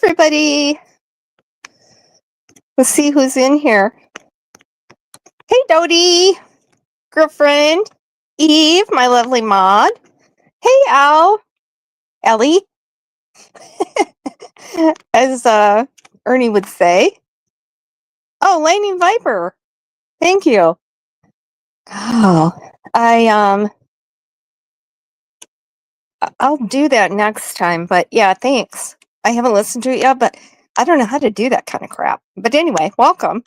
everybody. Let's see who's in here. Hey, Dodie, girlfriend. Eve, my lovely mod. Hey, Al. Ellie. As Ernie would say. Oh, Lightning Viper. Thank you. Oh, I'll do that next time, but yeah, thanks. I haven't listened to it yet, but I don't know how to do that kind of crap. But anyway, welcome.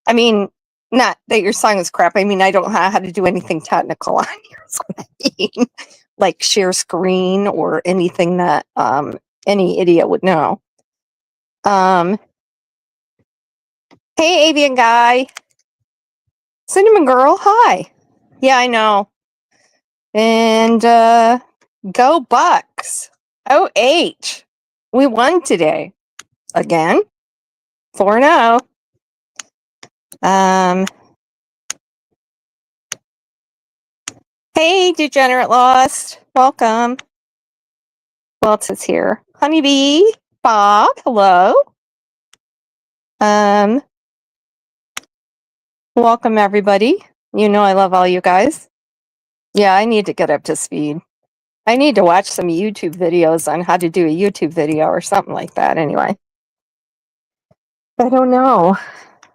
I mean, not that your song is crap. I mean, I don't know how to do anything technical on here. Is what I mean. Like share screen or anything that any idiot would know. Hey, avian guy. Cinnamon girl, hi. Yeah, I know. And go Bucks. OH. We won today. Again. 4-0. Hey, Degenerate Lost. Welcome. Who else is here? Honeybee. Bob. Hello. Welcome, everybody. You know I love all you guys. Yeah, I need to get up to speed. I need to watch some YouTube videos on how to do a YouTube video or something like that anyway. I don't know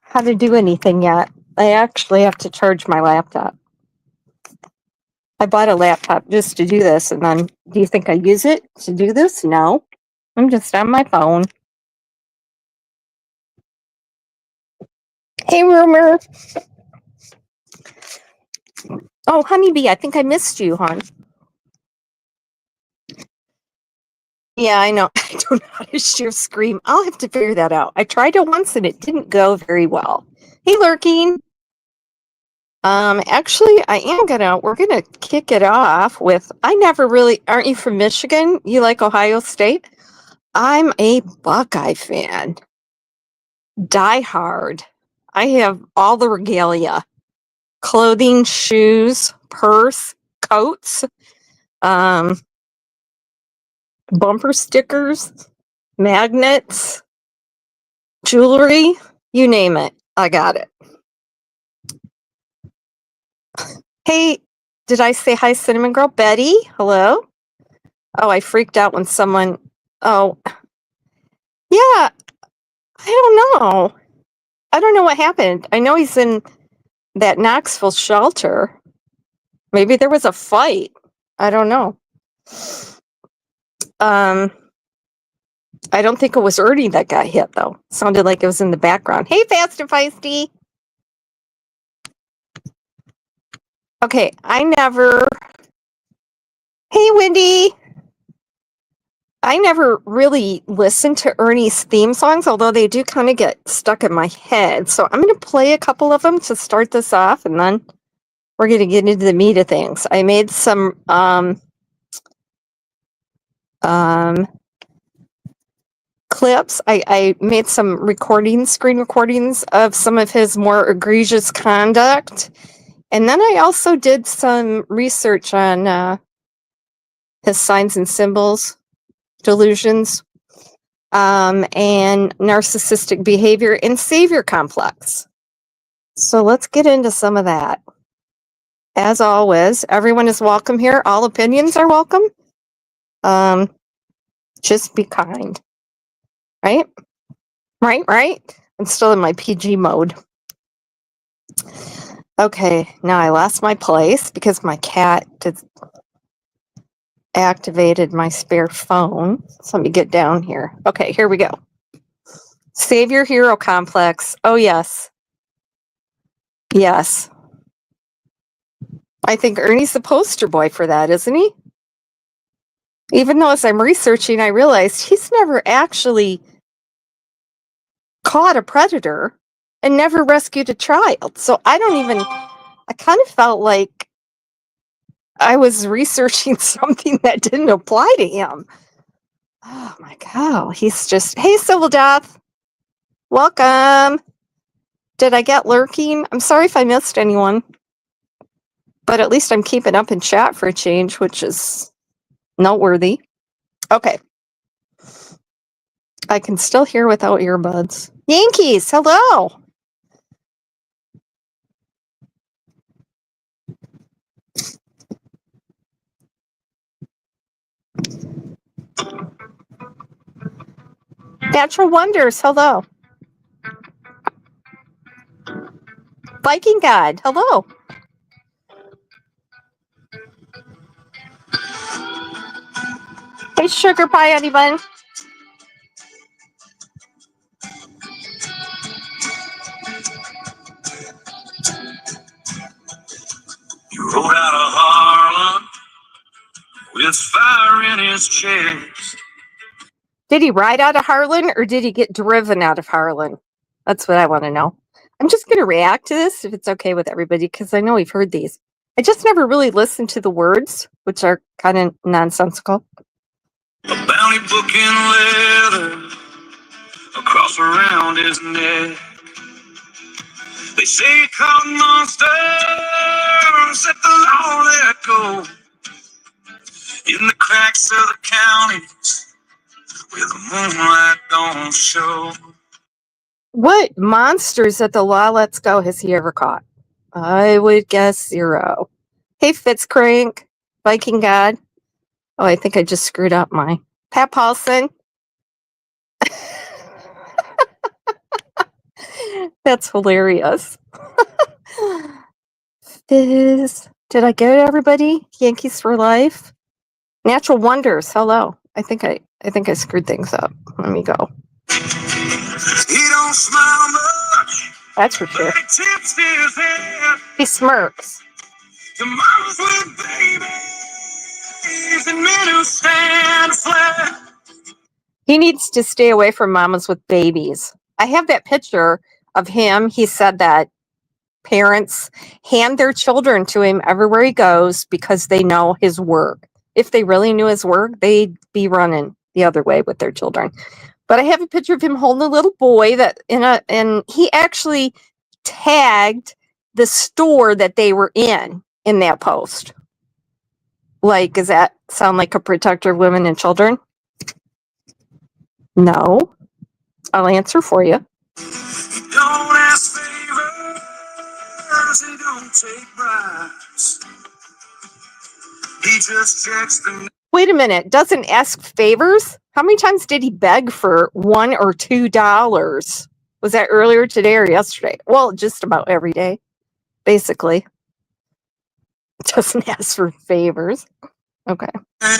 how to do anything yet. I actually have to charge my laptop. I bought a laptop just to do this, and then do you think I use it to do this? No. I'm just on my phone. Hey, Rumor. Oh, Honeybee, I think I missed you, hon. Yeah, I know. I don't know how to share screen. I'll have to figure that out. I tried it once and it didn't go very well. Hey, Lurking. Actually, we're gonna kick it off with, aren't you from Michigan? You like Ohio State? I'm a Buckeye fan. Die hard. I have all the regalia. Clothing, shoes, purse, coats, bumper stickers, magnets, jewelry, you name it. I got it. Hey, did I say hi, Cinnamon Girl? Betty, hello? Oh, I freaked out when someone... Oh, yeah, I don't know. I don't know what happened. I know he's in that Knoxville shelter. Maybe there was a fight. I don't know. I don't think it was Ernie that got hit, though. Sounded like it was in the background. Hey, Fast and Feisty. Okay, Hey, Wendy. I never really listened to Ernie's theme songs, although they do kind of get stuck in my head. So I'm going to play a couple of them to start this off, and then we're going to get into the meat of things. I made some clips. I made some screen recordings of some of his more egregious conduct. And then I also did some research on his signs and symbols, delusions, and narcissistic behavior and savior complex. So let's get into some of that. As always, everyone is welcome here. All opinions are welcome. Just be kind. Right? Right? I'm still in my PG mode. Okay, now I lost my place because my cat activated my spare phone. So let me get down here. Okay, here we go. Savior hero complex. Oh, yes. Yes. I think Ernie's the poster boy for that, isn't he? Even though as I'm researching, I realized he's never actually caught a predator and never rescued a child. So I kind of felt like I was researching something that didn't apply to him. Oh my God. He's just, hey, Civil Death. Welcome. Did I get Lurking? I'm sorry if I missed anyone. But at least I'm keeping up in chat for a change, which is noteworthy. Okay. I can still hear without earbuds. Yankees, hello. Natural Wonders, hello. Viking God, hello. Hey, Sugar Pie, anyone? You rode out of Harlem with fire in his chest. Did he ride out of Harlan or did he get driven out of Harlan? That's what I want to know. I'm just going to react to this if it's okay with everybody because I know we've heard these. I just never really listened to the words, which are kind of nonsensical. A bounty book in leather, a cross around his neck. They say he caught monsters that the law let go in the cracks of the counties where the moonlight don't show. What monsters that the law lets go has he ever caught? I would guess 0. Hey, Fitzcrank, Viking God. Oh, I think I just screwed up my Pat Paulson. That's hilarious. Fizz. Did I get everybody? Yankees for life. Natural Wonders. Hello. I think I screwed things up. Let me go. He don't smile much. That's for sure. He tips his head. He smirks. The moms with babies and men who stand flat. He needs to stay away from mamas with babies. I have that picture of him. He said that parents hand their children to him everywhere he goes because they know his work. If they really knew his work, they'd be running the other way with their children. But I have a picture of him holding a little boy and he actually tagged the store that they were in that post. Like, does that sound like a protector of women and children? No. I'll answer for you. Don't ask favors, he don't take bribes. He just checks the... Wait a minute. Doesn't ask favors? How many times did he beg for $1 or $2? Was that earlier today or yesterday? Well, just about every day, basically. Doesn't ask for favors. Okay. Now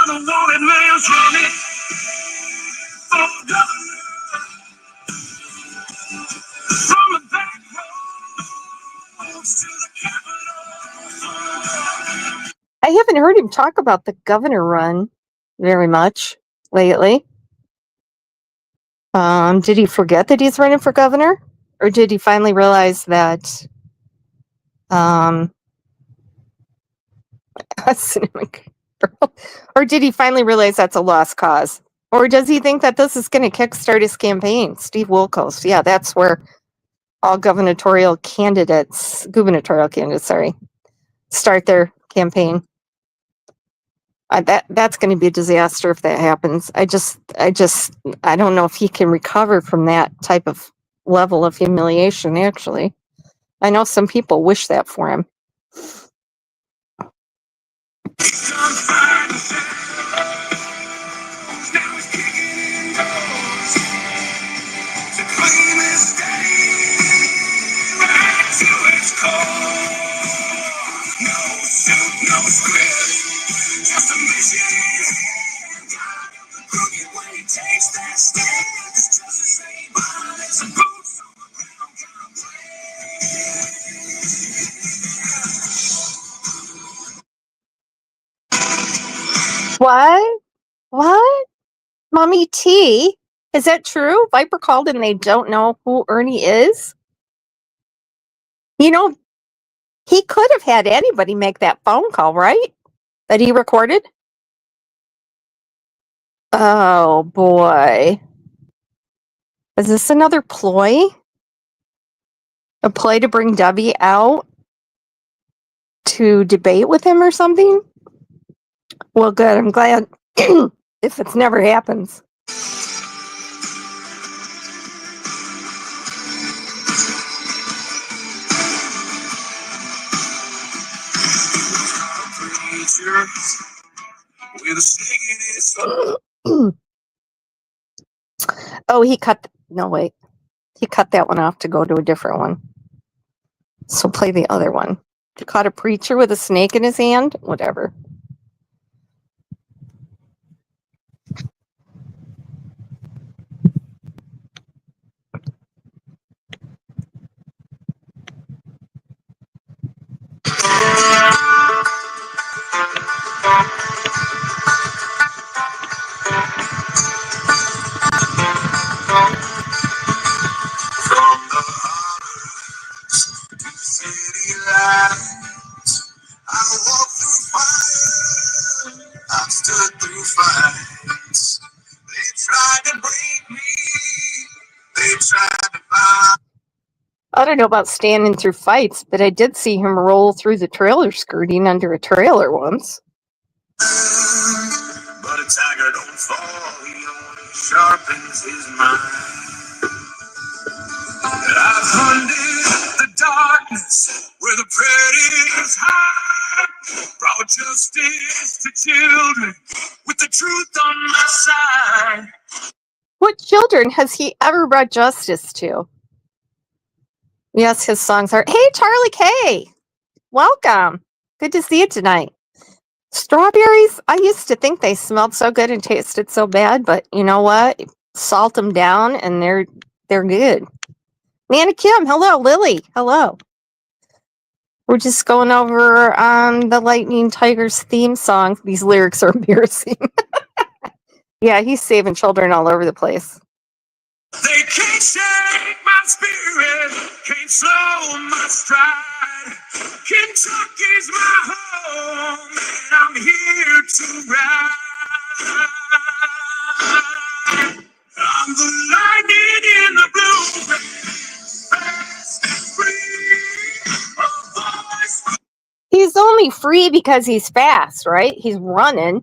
the wanted man's running for governor from the back roads to the Capitol. I haven't heard him talk about the governor run very much lately. Did he forget that he's running for governor? Or did he finally realize that or did he finally realize that's a lost cause? Or does he think that this is going to kickstart his campaign? Steve Wilkos. Yeah, that's where all gubernatorial candidates, start their campaign. That's going to be a disaster if that happens. I don't know if he can recover from that type of level of humiliation, actually. I know some people wish that for him. What? Mommy T? Is that true? Viper called and they don't know who Ernie is? You know, he could have had anybody make that phone call, right? That he recorded? Oh, boy. Is this another ploy? A ploy to bring Debbie out? to debate with him or something? Well, good. I'm glad if it's never happens. Oh, he cut. No, wait. He cut that one off to go to a different one. So play the other one. He caught a preacher with a snake in his hand? Whatever. City lights. I walked through fire. I stood through fights. They tried to break me. They tried to find. I don't know about standing through fights, but I did see him roll through the trailer skirting under a trailer once. But a tiger don't fall. He only sharpens his mind. I've hunted the darkness where the predators hide. Brought justice to children with the truth on my side. What children has he ever brought justice to? Yes, his songs are, hey, Charlie K. Welcome. Good to see you tonight. Strawberries, I used to think they smelled so good and tasted so bad, but you know what? Salt them down and they're good. Nana Kim, hello. Lily, hello. We're just going over the Lightning Tigers theme song. These lyrics are embarrassing. Yeah, he's saving children all over the place. They can't shake my spirit, can't slow my stride. Kentucky's my home, and I'm here to ride. I'm the lightning in the blue, fast and free. A voice. He's only free because he's fast, right? He's running.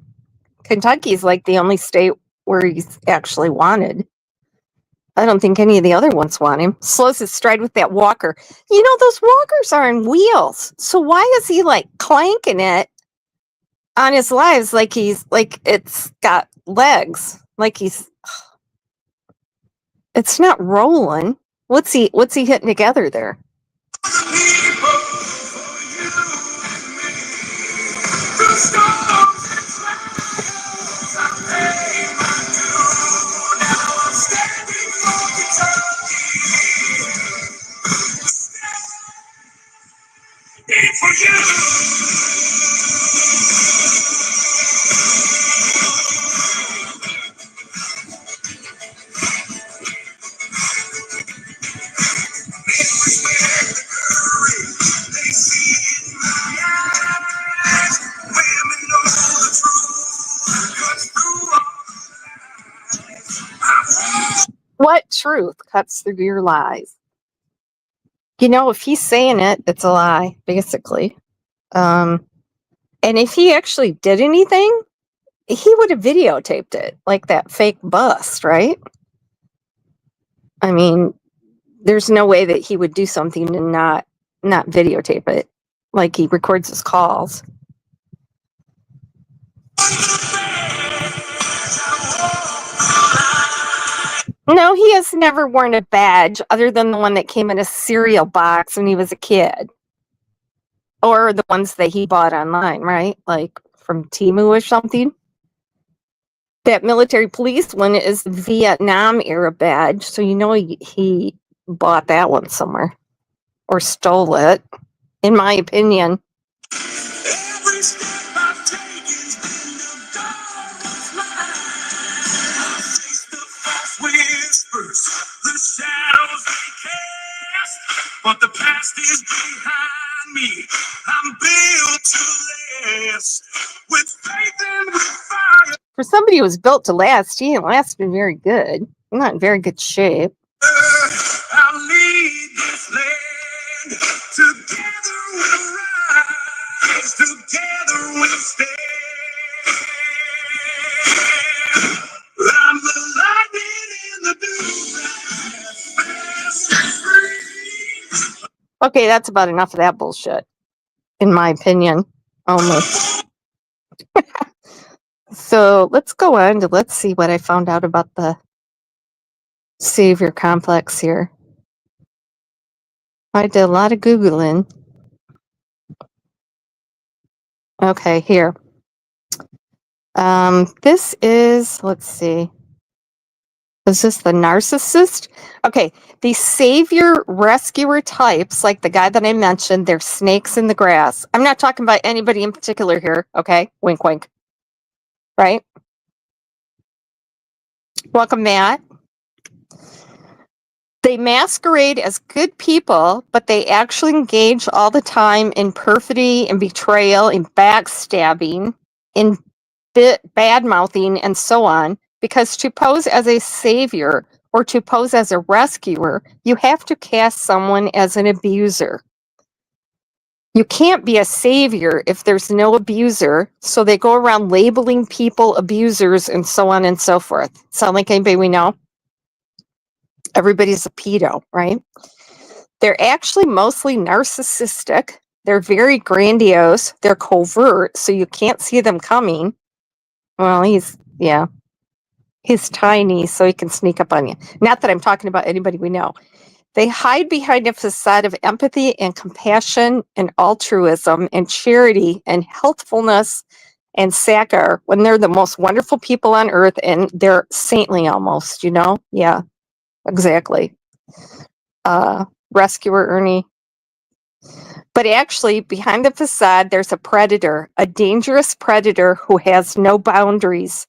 Kentucky's like the only state where he's actually wanted. I don't think any of the other ones want him. Slows his stride with that walker. You know, those walkers are on wheels. So why is he like clanking it on his lives like he's like it's got legs? Like he's it's not rolling. What's he hitting together there? What truth cuts through your lies? You know, if he's saying it, it's a lie, basically. And if he actually did anything, he would have videotaped it, like that fake bust, right? I mean, there's no way that he would do something and not videotape it, like he records his calls. No, he has never worn a badge other than the one that came in a cereal box when he was a kid. Or the ones that he bought online, right? Like from Temu or something. That military police one is the Vietnam era badge. So you know he bought that one somewhere. Or stole it, in my opinion. Every step I've taken's been the darkest light. Face the false whispers, the shadows they cast. But the past is behind me. I'm built to last. With faith and with fire. For somebody who was built to last, he ain't lasted very good. Not in very good shape. I'll lead this land. Together we'll ride. Okay, that's about enough of that bullshit, in my opinion, only. So let's go on to let's see what I found out about the savior complex here. I did a lot of Googling. Okay, here. This is, let's see. Is this the narcissist? Okay, the savior rescuer types, like the guy that I mentioned, they're snakes in the grass. I'm not talking about anybody in particular here, okay? Wink, wink. Right? Welcome, Matt. They masquerade as good people, but they actually engage all the time in perfidy and betrayal, in backstabbing, in bad mouthing, and so on. Because to pose as a savior or to pose as a rescuer, you have to cast someone as an abuser. You can't be a savior if there's no abuser, so they go around labeling people abusers and so on and so forth. Sound like anybody we know? Everybody's a pedo, right? They're actually mostly narcissistic. They're very grandiose. They're covert, so you can't see them coming. Well, he's tiny, so he can sneak up on you. Not that I'm talking about anybody we know. They hide behind a facade of empathy and compassion and altruism and charity and healthfulness and sakar when they're the most wonderful people on earth and they're saintly almost, you know? Yeah, exactly. Rescuer Ernie. But actually, behind the facade, there's a predator, a dangerous predator who has no boundaries,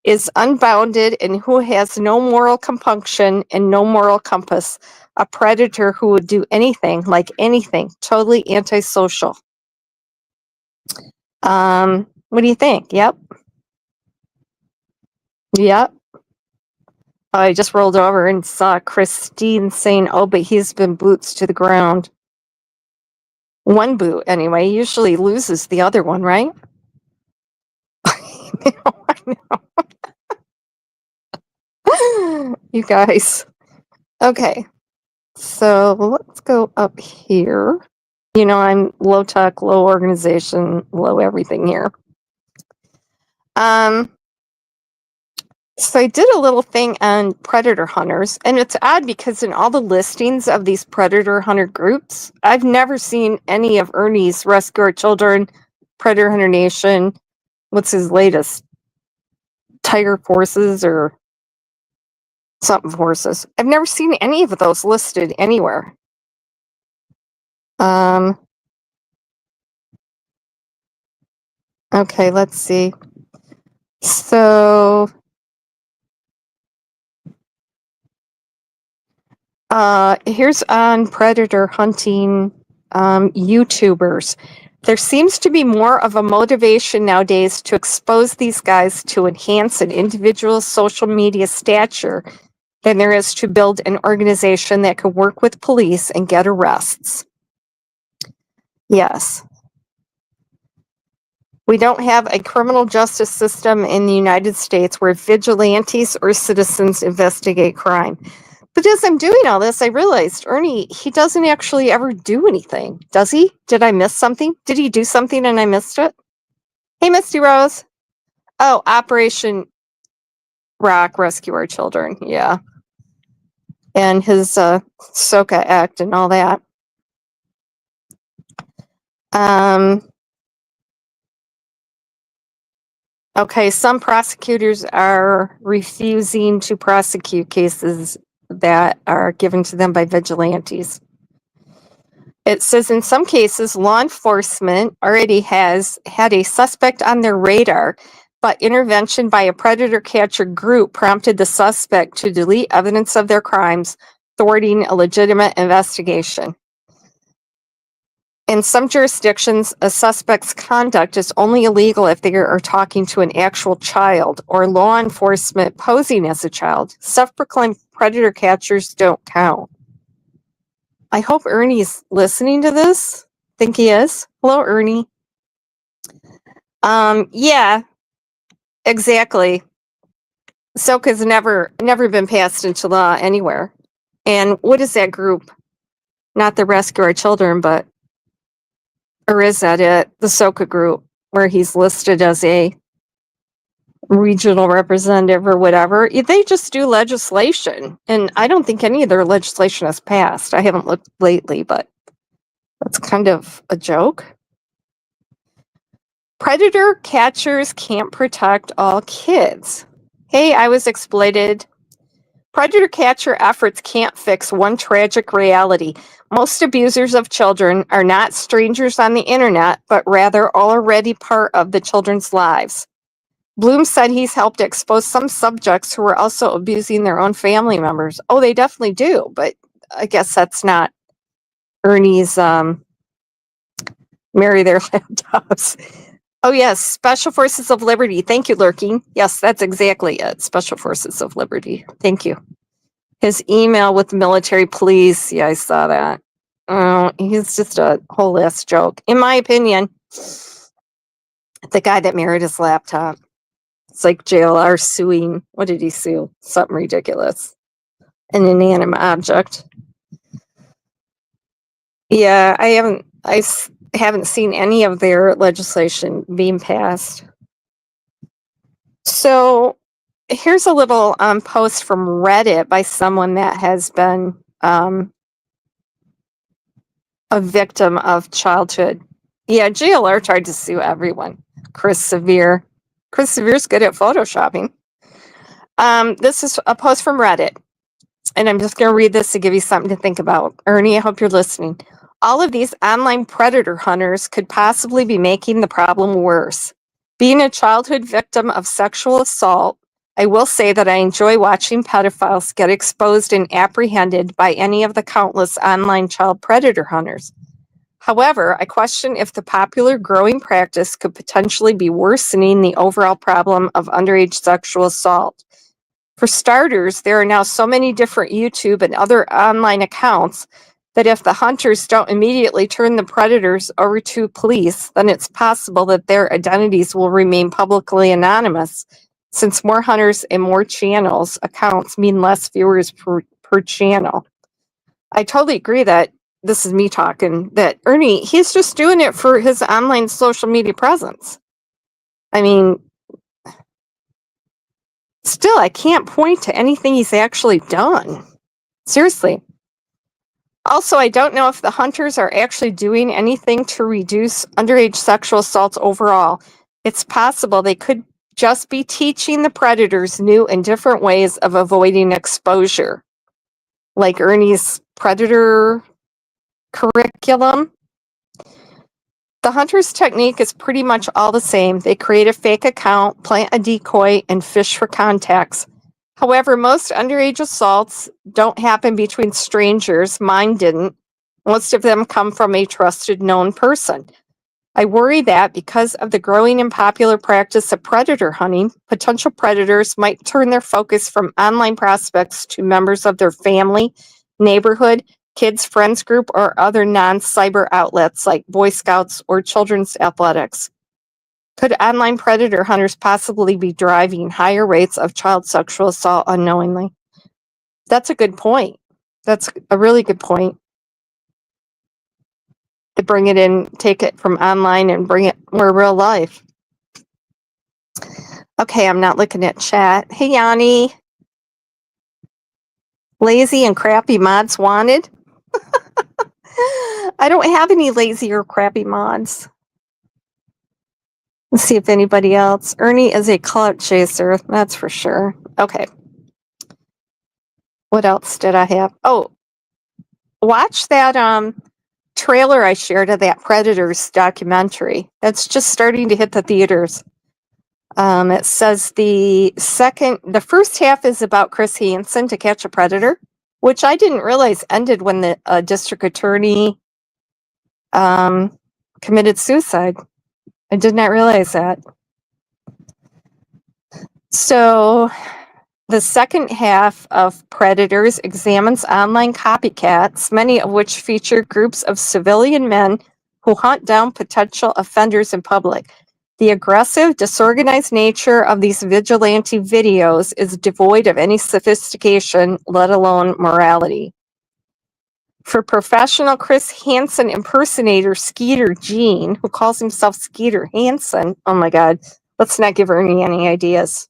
is unbounded, and who has no moral compunction and no moral compass. A predator who would do anything, like anything, totally antisocial. What do you think? Yep. Yep. I just rolled over and saw Christine saying, oh, but he's been boots to the ground. One boot, anyway. He usually loses the other one, right? I know. You guys. Okay. So let's go up here. You know, I'm low tech, low organization, low everything here. So I did a little thing on predator hunters, and it's odd because in all the listings of these predator hunter groups, I've never seen any of Ernie's Rescue Our Children, Predator Hunter Nation. What's his latest? Tiger Forces or something Forces. I've never seen any of those listed anywhere. Okay, let's see. So here's on predator hunting YouTubers. There seems to be more of a motivation nowadays to expose these guys to enhance an individual's social media stature than there is to build an organization that can work with police and get arrests. Yes. We don't have a criminal justice system in the United States where vigilantes or citizens investigate crime. But as I'm doing all this, I realized Ernie, he doesn't actually ever do anything, does he? Did I miss something? Did he do something and I missed it? Hey, Misty Rose. Oh, Operation Rock, Rescue Our Children. Yeah. And his SOCA Act and all that. Okay, some prosecutors are refusing to prosecute cases that are given to them by vigilantes. It says in some cases, law enforcement already has had a suspect on their radar, but intervention by a predator catcher group prompted the suspect to delete evidence of their crimes, thwarting a legitimate investigation. In some jurisdictions, a suspect's conduct is only illegal if they are talking to an actual child or law enforcement posing as a child. Self-proclaimed predator catchers don't count. I hope Ernie's listening to this. Think he is. Hello, Ernie. Yeah, exactly. SOCA's never been passed into law anywhere. And what is that group? Not the Rescue Our Children, but, or is that it? The Soka group, where he's listed as a regional representative or whatever. They just do legislation. And I don't think any of their legislation has passed. I haven't looked lately, but that's kind of a joke. Predator catchers can't protect all kids. Hey, I was exploited. Predator catcher efforts can't fix one tragic reality. Most abusers of children are not strangers on the internet, but rather already part of the children's lives. Bloom said he's helped expose some subjects who are also abusing their own family members. Oh, they definitely do, but I guess that's not Ernie's marry their laptops. Oh, yes, Special Forces of Liberty. Thank you, Lurking. Yes, that's exactly it. Special Forces of Liberty. Thank you. His email with the military police. Yeah, I saw that. Oh, he's just a whole ass joke. In my opinion, the guy that married his laptop. It's like JLR suing. What did he sue? Something ridiculous. An inanimate object. Yeah, I haven't seen any of their legislation being passed. So here's a little post from Reddit by someone that has been a victim of childhood. Yeah, JLR tried to sue everyone. Chris Severe's good at photoshopping. This is a post from Reddit, and I'm just going to read this to give you something to think about. Ernie, I hope you're listening. All of these online predator hunters could possibly be making the problem worse. Being a childhood victim of sexual assault, I will say that I enjoy watching pedophiles get exposed and apprehended by any of the countless online child predator hunters. However, I question if the popular growing practice could potentially be worsening the overall problem of underage sexual assault. For starters, there are now so many different YouTube and other online accounts that if the hunters don't immediately turn the predators over to police, then it's possible that their identities will remain publicly anonymous, since more hunters and more channels accounts mean less viewers per channel. I totally agree that this is me talking, that Ernie, he's just doing it for his online social media presence. I mean, still, I can't point to anything he's actually done. Seriously. Also, I don't know if the hunters are actually doing anything to reduce underage sexual assaults overall. It's possible they could just be teaching the predators new and different ways of avoiding exposure, like Ernie's predator curriculum. The hunter's technique is pretty much all the same. They create a fake account, plant a decoy, and fish for contacts. However, most underage assaults don't happen between strangers. Mine didn't. Most of them come from a trusted, known person. I worry that because of the growing and popular practice of predator hunting, potential predators might turn their focus from online prospects to members of their family, neighborhood, kids' friends group, or other non-cyber outlets like Boy Scouts or children's athletics. Could online predator hunters possibly be driving higher rates of child sexual assault unknowingly? That's a good point. That's a really good point. To bring it in, take it from online and bring it more real life. Okay, I'm not looking at chat. Hey, Yanni. Lazy and crappy mods wanted? I don't have any lazy or crappy mods. Let's see if anybody else. Ernie is a clout chaser, that's for sure. Okay. What else did I have? Oh, watch that trailer I shared of that Predators documentary. That's just starting to hit the theaters. It says the first half is about Chris Hansen, To Catch a Predator, which I didn't realize ended when the district attorney committed suicide. I did not realize that. So the second half of Predators examines online copycats, many of which feature groups of civilian men who hunt down potential offenders in public. The aggressive, disorganized nature of these vigilante videos is devoid of any sophistication, let alone morality. for professional Chris Hansen impersonator Skeeter Jean, who calls himself Skeeter Hansen. Oh my God. Let's not give Ernie any ideas.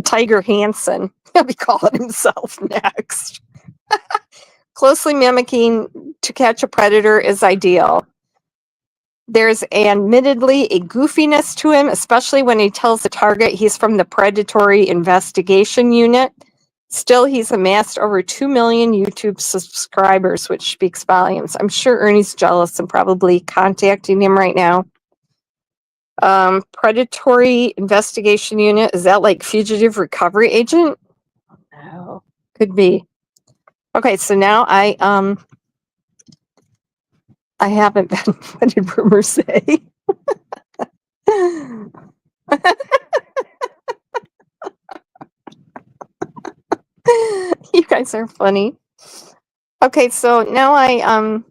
Tiger Hansen. He'll be calling himself next. Closely mimicking To Catch a Predator is ideal. There's admittedly a goofiness to him, especially when he tells the target he's from the Predatory Investigation Unit. Still, he's amassed over 2 million YouTube subscribers, which speaks volumes. I'm sure Ernie's jealous and probably contacting him right now. Predatory Investigation Unit, is that like Fugitive Recovery Agent? No, could be. Okay, so now I haven't been. What did rumors say? You guys are funny. Okay, so now I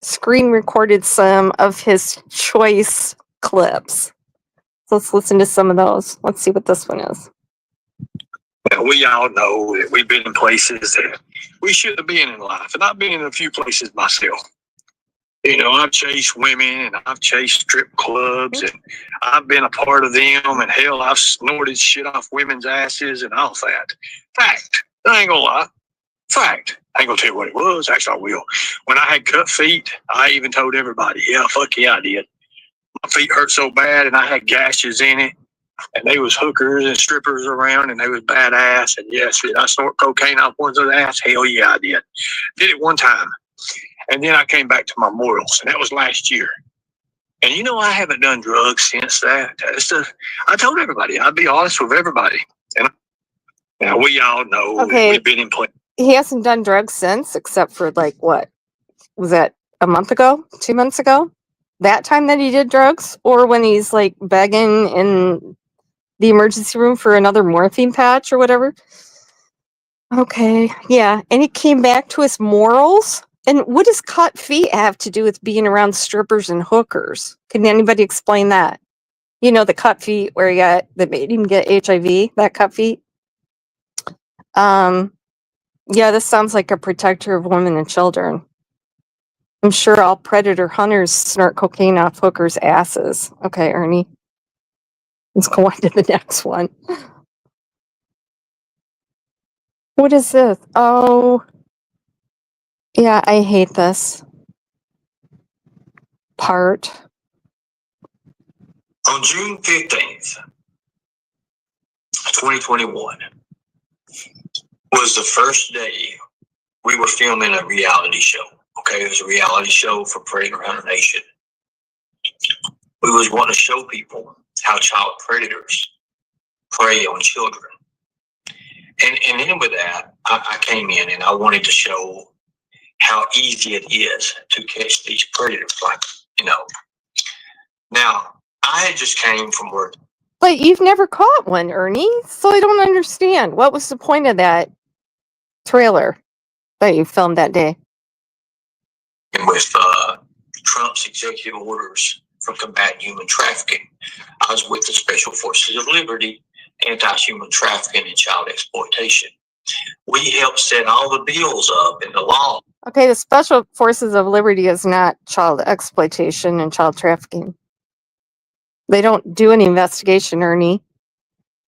screen recorded some of his choice clips. So let's listen to some of those. Let's see what this one is. Well, we all know that we've been in places that we shouldn't have been in life, and I've been in a few places myself. You know, I've chased women and I've chased strip clubs and I've been a part of them, and hell, I've snorted shit off women's asses and all that. Fact. I ain't gonna lie. Fact. I ain't gonna tell you what it was. Actually, I will. When I had cut feet, I even told everybody, yeah, fuck yeah, I did. My feet hurt so bad and I had gashes in it, and they was hookers and strippers around and they was badass. And yes, did I snort cocaine off one's ass? Hell yeah, I did. Did it one time. And then I came back to my morals, and that was last year. And you know, I haven't done drugs since that. I told everybody, I'd be honest with everybody. And now we all know that we've been in place. He hasn't done drugs since, except for like what? Was that a month ago? 2 months ago? That time that he did drugs? Or when he's like begging in the emergency room for another morphine patch or whatever? Okay, yeah. And he came back to his morals? And what does cut feet have to do with being around strippers and hookers? Can anybody explain that? You know, the cut feet where he got, that made him get HIV, that cut feet? Yeah, this sounds like a protector of women and children. I'm sure all predator hunters snort cocaine off hookers' asses. Okay, Ernie. Let's go on to the next one. What is this? Oh, yeah, I hate this part. On June 15th, 2021, was the first day we were filming a reality show. Okay, it was a reality show for Predator Hunter Nation. We was wanting to show people how child predators prey on children. And then with that, I came in and I wanted to show how easy it is to catch these predators. Like, you know, now I had just came from work. But you've never caught one, Ernie, so I don't understand. What was the point of that trailer that you filmed that day? And with Trump's executive orders for combating human trafficking, I was with the Special Forces of Liberty, anti-human trafficking and child exploitation. We helped set all the bills up in the law. Okay, the Special Forces of Liberty is not child exploitation and child trafficking. They don't do an investigation, Ernie.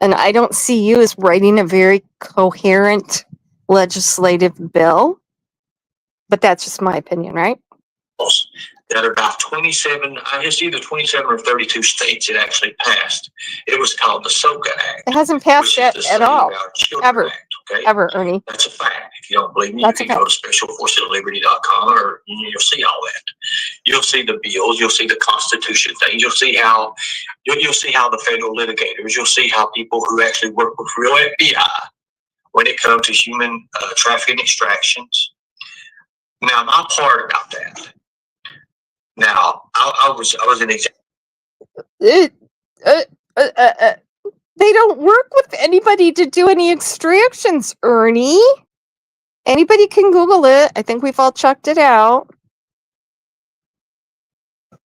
And I don't see you as writing a very coherent legislative bill. But that's just my opinion, right? That are about 27, it's either 27 or 32 states it actually passed. It was called the SOCA Act. It hasn't passed that at all. Ever. Act, okay? Ever, Ernie. That's a fact. If you don't believe me, you can go to specialforcesofliberty.com or you'll see all that. You'll see the bills, you'll see the Constitution things, you'll see how the federal litigators, you'll see how people who actually work with real FBI when it comes to human trafficking extractions. Now, my part about that. Now, I was an example. They don't work with anybody to do any extractions, Ernie. Anybody can Google it. I think we've all checked it out.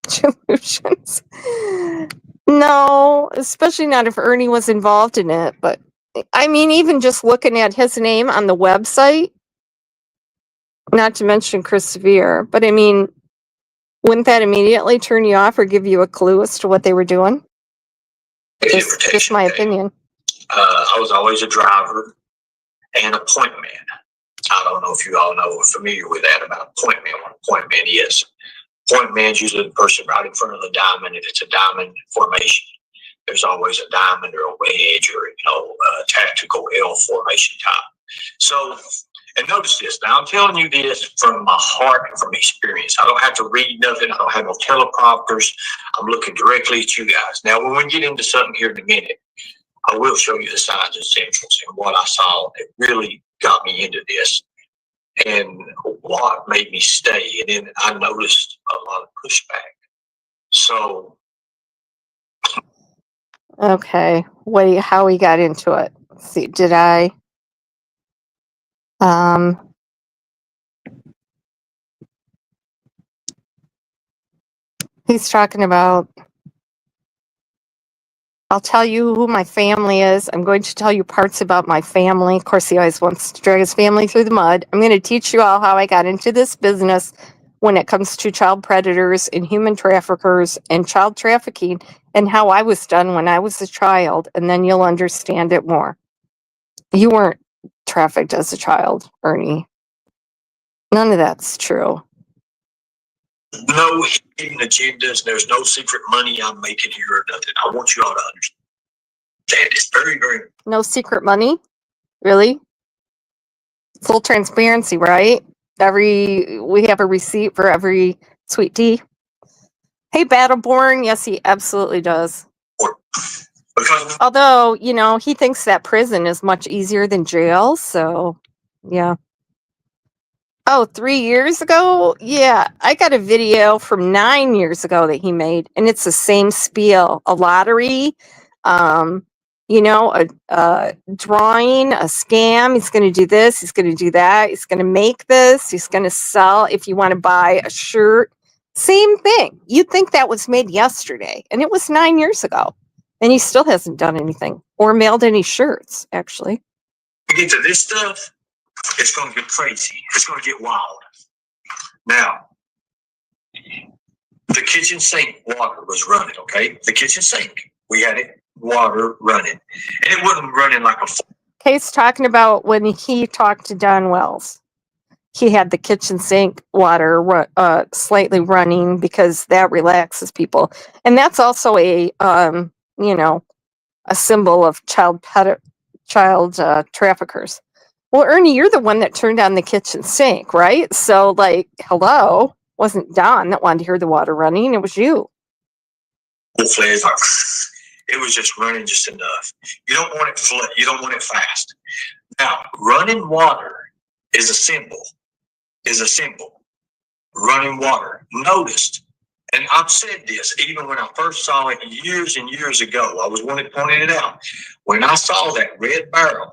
Solutions. No, especially not if Ernie was involved in it. But I mean, even just looking at his name on the website, Not to mention Chris Severe. But I mean, wouldn't that immediately turn you off or give you a clue as to what they were doing? Just my opinion. I was always a driver and a point man. I don't know if you all know or familiar with that about a point man. What a point man is. Point man is usually the person right in front of the diamond. If it's a diamond formation, there's always a diamond or a wedge or a tactical L formation type. So, and notice this. Now I'm telling you this from my heart and from experience. I don't have to read nothing. I don't have no teleprompters. I'm looking directly at you guys. Now, when we get into something here in a minute, I will show you the signs and symptoms and what I saw that really got me into this and what made me stay. And then I noticed a lot of pushback. So. Okay. How we got into it? Let's see, did I? He's talking about, I'll tell you who my family is. I'm going to tell you parts about my family. Of course, he always wants to drag his family through the mud. I'm going to teach you all how I got into this business when it comes to child predators and human traffickers and child trafficking and how I was done when I was a child. And then you'll understand it more. You weren't trafficked as a child, Ernie. None of that's true. No hidden agendas. There's no secret money I'm making here or nothing. I want you all to understand. It's very, very. No secret money? Really? Full transparency, right? We have a receipt for every sweet tea. Hey, Battleborn. Yes, he absolutely does. Because although, he thinks that prison is much easier than jail. So, yeah. Oh, 3 years ago? Yeah, I got a video from 9 years ago that he made, and it's the same spiel. A lottery, a drawing, a scam. He's going to do this. He's going to do that. He's going to make this. He's going to sell if you want to buy a shirt. Same thing. You'd think that was made yesterday, and it was 9 years ago. And he still hasn't done anything or mailed any shirts, actually. we get to this stuff, it's going to get crazy. It's going to get wild. Now, the kitchen sink water was running, okay? The kitchen sink. We had it, water running. And it wasn't running like a... Kate's talking about when he talked to Don Wells. He had the kitchen sink water slightly running because that relaxes people. And that's also a symbol of child traffickers. Well, Ernie, you're the one that turned on the kitchen sink, right? So, hello, wasn't Don that wanted to hear the water running. It was you. Hopefully, it was just running just enough. You don't want it flood. You don't want it fast. Now, running water is a symbol. Running water. Noticed, and I've said this even when I first saw it years and years ago. I was one that pointed it out. When I saw that red barrel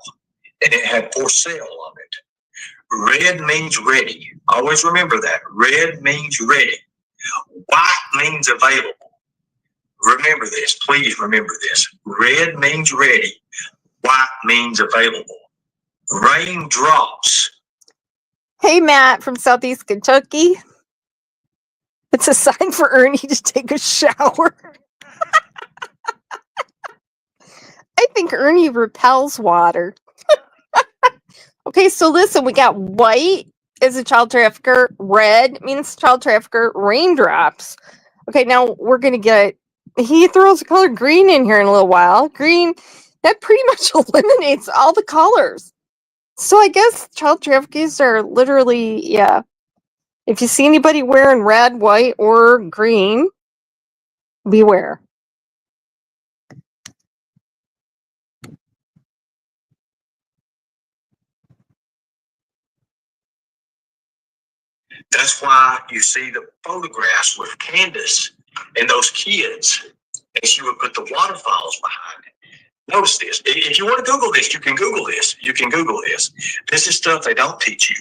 and it had for sale on it, red means ready. Always remember that. Red means ready. White means available. Remember this. Please remember this. Red means ready. White means available. Raindrops. Hey, Matt from Southeast Kentucky. It's a sign for Ernie to take a shower. I think Ernie repels water. Okay, so listen, we got white is a child trafficker. Red means child trafficker. Raindrops. Okay, now we're going to get... He throws the color green in here in a little while. Green, that pretty much eliminates all the colors. So I guess child traffickers are literally, yeah. If you see anybody wearing red, white, or green, beware. That's why you see the photographs with Candace and those kids, and she would put the waterfalls behind it. Notice this. If you want to Google this, you can Google this. This is stuff they don't teach you.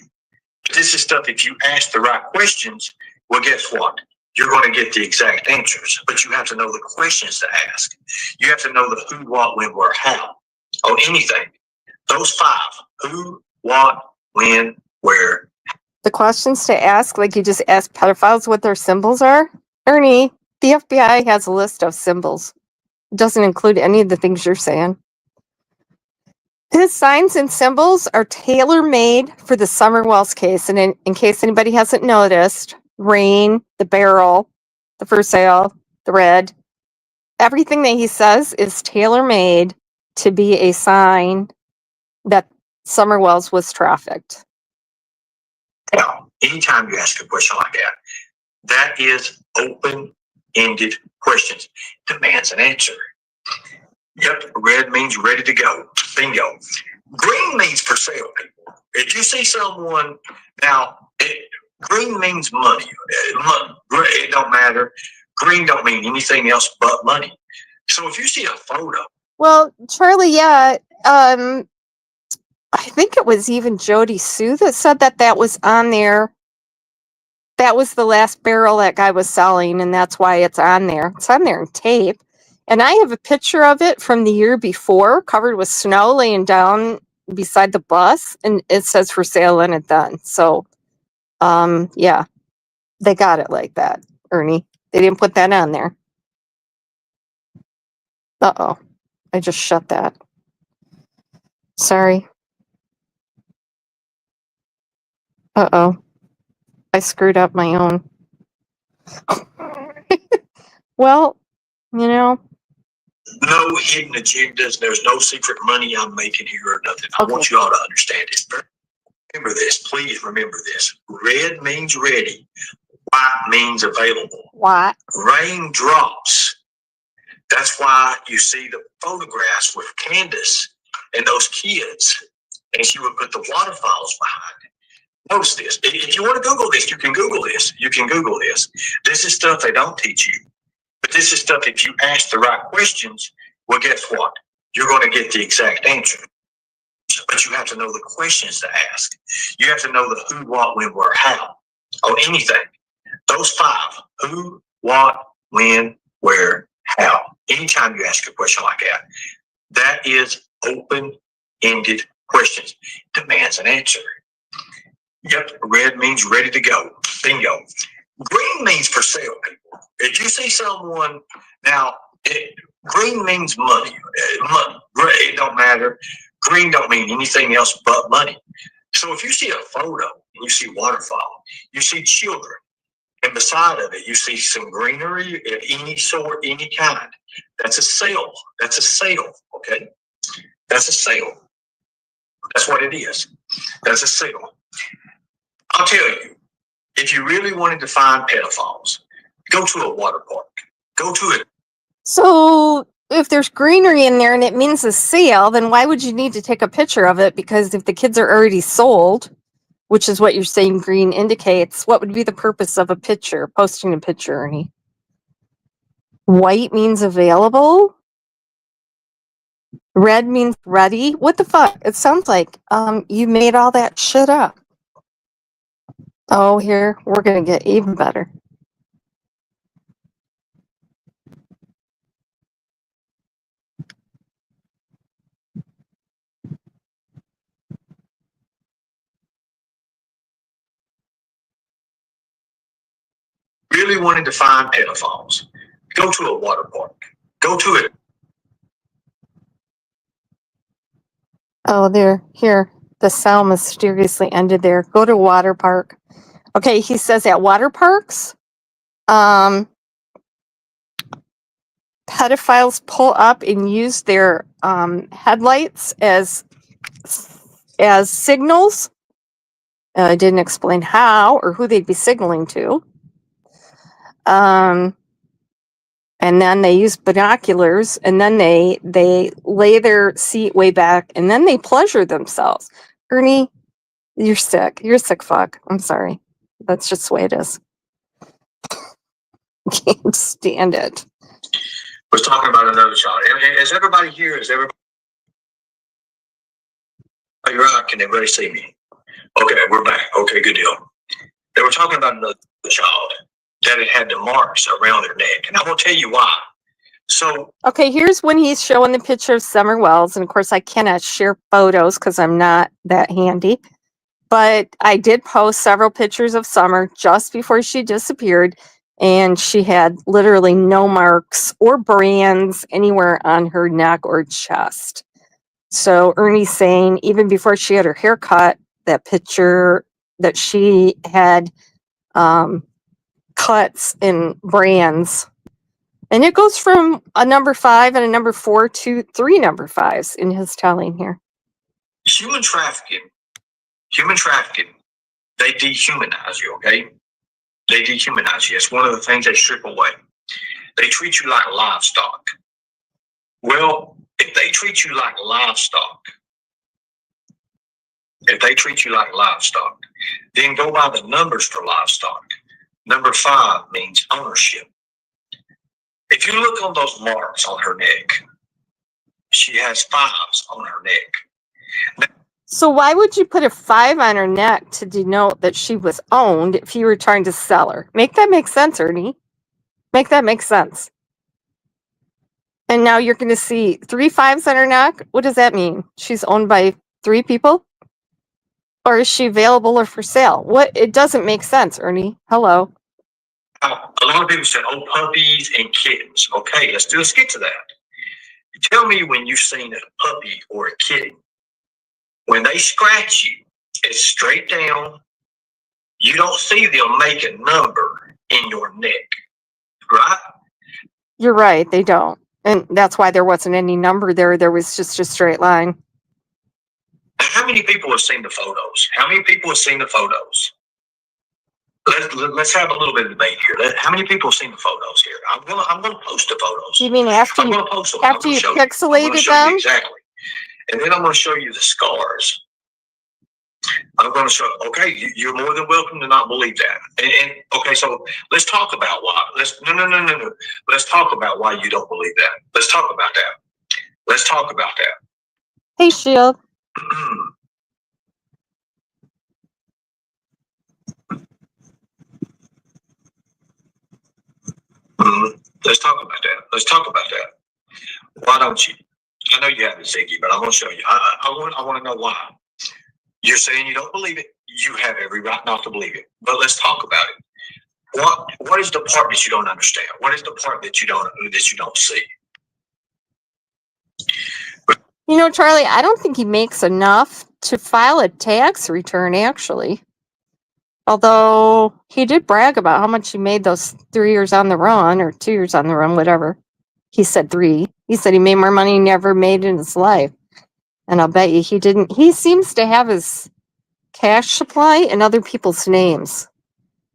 This is stuff, if you ask the right questions, well, guess what? You're going to get the exact answers, but you have to know the questions to ask. You have to know the who, what, when, where, how on anything. Those 5, who, what, when, where. The questions to ask, like you just ask pedophiles what their symbols are? Ernie, the FBI has a list of symbols. It doesn't include any of the things you're saying. His signs and symbols are tailor-made for the Summerwells case. And in case anybody hasn't noticed, rain, the barrel, the for sale, the red, everything that he says is tailor-made to be a sign that Summerwells was trafficked. Now, anytime you ask a question like that, that is open-ended questions. Demands an answer. Yep, red means ready to go. Bingo. Green means for sale, people. If you see someone, now, green means money. Money. It don't matter. Green don't mean anything else but money. So if you see a photo. Well, Charlie, yeah, I think it was even Jody Sue that said that was on there. That was the last barrel that guy was selling, and that's why it's on there. It's on there in tape. And I have a picture of it from the year before, covered with snow, laying down beside the bus, and it says for sale in it then. So, yeah, they got it like that, Ernie. They didn't put that on there. Uh-oh. I just shut that. Sorry. Uh-oh. I screwed up my own. Well, you know. No hidden agendas. There's no secret money I'm making here or nothing. I want you all to understand this. Remember this. Please remember this. Red means ready. White means available. What? Raindrops. That's why you see the photographs with Candace and those kids, and she would put the waterfalls behind it. Notice this. If you want to Google this, you can Google this. You can Google this. This is stuff they don't teach you. But this is stuff, if you ask the right questions, well, guess what? You're going to get the exact answer. But you have to know the questions to ask. You have to know the who, what, when, where, how on anything. Those 5, who, what, when, where, how. Anytime you ask a question like that, that is open-ended questions. Demands an answer. Yep, red means ready to go. Bingo. Green means for sale, people. If you see someone, now, green means money. Money. It don't matter. Green don't mean anything else but money. So if you see a photo, you see waterfall, you see children, and beside of it, you see some greenery of any sort, any kind. That's a sale. That's a sale, okay? That's a sale. That's what it is. That's a sale. I'll tell you, if you really wanted to find pedophiles, go to a water park. Go to it. So if there's greenery in there and it means a sale, then why would you need to take a picture of it? Because if the kids are already sold, which is what you're saying green indicates, what would be the purpose of a picture, posting a picture, Ernie? White means available? Red means ready? What the fuck? It sounds like you made all that shit up. Oh, here, we're going to get even better. Really wanted to find pedophiles, go to a water park. Go to it. Oh, there, here. The sound mysteriously ended there. Go to a water park. Okay, he says at water parks, pedophiles pull up and use their headlights as signals. I didn't explain how or who they'd be signaling to. And then they use binoculars, and then they lay their seat way back, and then they pleasure themselves. Ernie, you're sick. You're a sick fuck. I'm sorry. That's just the way it is. Can't stand it. Was talking about another child. Is everybody here? Is everybody? Oh, you're out. Can everybody see me? Okay, we're back. Okay, good deal. They were talking about another child that had the marks around their neck, and I will tell you why. So, okay, here's when he's showing the picture of Summerwells, and of course I cannot share photos because I'm not that handy. But I did post several pictures of Summer just before she disappeared, and she had literally no marks or brands anywhere on her neck or chest. So Ernie's saying even before she had her hair cut, that picture that she had cuts and brands. And it goes from a number 5 and a number 4 to 3 number 5s in his telling here. Human trafficking, they dehumanize you, okay? They dehumanize you. It's one of the things they strip away. They treat you like livestock. Well, if they treat you like livestock, then go by the numbers for livestock. Number 5 means ownership. If you look on those marks on her neck, she has 5s on her neck. So why would you put a 5 on her neck to denote that she was owned if you were trying to sell her? Make that make sense, Ernie. Make that make sense. And now you're going to see 3 5s on her neck. What does that mean? She's owned by 3 people? Or is she available or for sale? What? It doesn't make sense, Ernie. Hello. A lot of people say, oh, puppies and kittens. Okay, let's get to that. Tell me when you've seen a puppy or a kitten. When they scratch you, it's straight down. You don't see them make a number in your neck, right? You're right, they don't. And that's why there wasn't any number there. There was just a straight line. How many people have seen the photos? Let's have a little bit of debate here. How many people have seen the photos here? I'm gonna post the photos. You mean after you pixelated them? Exactly. And then I'm going to show you the scars. I'm going to show. Okay, you're more than welcome to not believe that. And okay, so let's talk about why. No. Let's talk about why you don't believe that. Let's talk about that. Hey, Shield. Let's talk about that. Why don't you? I know you haven't, Ziggy, but I'm going to show you. I want to know why. You're saying you don't believe it. You have every right not to believe it. But let's talk about it. What is the part that you don't understand? What is the part that you don't see? You know, Charlie, I don't think he makes enough to file a tax return, actually. Although he did brag about how much he made those 3 years on the run, or 2 years on the run, whatever. He said 3. He said he made more money he never made in his life. And I'll bet you he didn't. He seems to have his cash supply in other people's names,